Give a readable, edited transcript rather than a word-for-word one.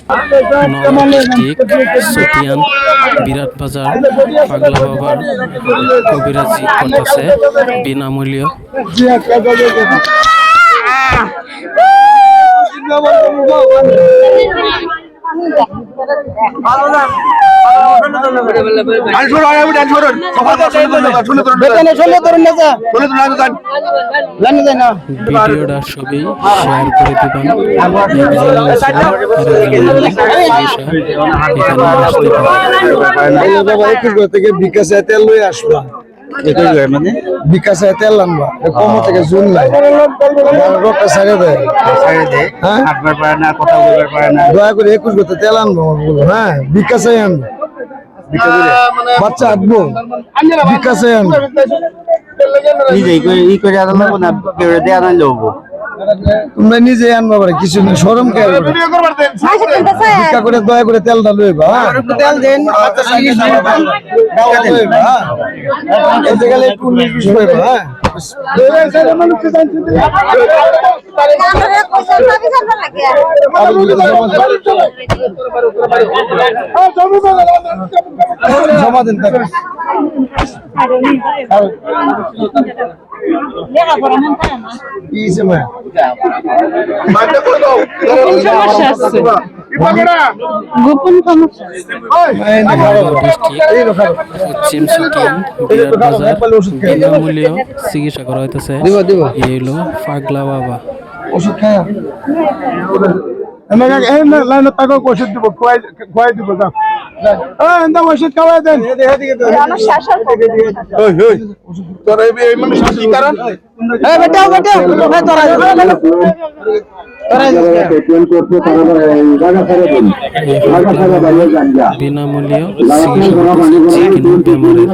Naogaon district চতিয়ান বিরাট বাজার পাগলা বাবার কবিরাজি করতেছে বিনামূল্য। ভিডিওটা সবই শেয়ার করে দিবেন। থেকে বিকাশে তেল লই আসবা মানে বিকাশে তেল আনবা কম থেকে জুন নাই রোগটা সাইডে দেয় হাঁটবার পারে না কথা বলবার পারে না দয়া করে 21 গতে তেল আনবো বলো হ্যাঁ বিকাশে আনবো বাচ্চা আনবো বিকাশে আনবো নিজে ই করে আনবো না কেউ দেয়া না লবো তোমরা নিজে আনবা পারে কিছু না শরম কে ভিক্ষা করে দয়া করে তেলটা লইবা তেল দেন বাচ্চা সাইডে দাও লইবা এই জায়গায় একটু নির্বিষ হইবা হ্যাঁ জমা দেন গোপন পশ্চিম চতিয়ান বিরাট বাজার বিনামূল্য চিকিৎসা করা হইতেছে। এই হলো পাগলা বাবা। ওষুধ খায় ওষুধ দিব খোয়াই দিব ওষুধ খাওয়াই দেন বিনামূল্য চিকিৎসা করতেছে যে কোনো বেমারের।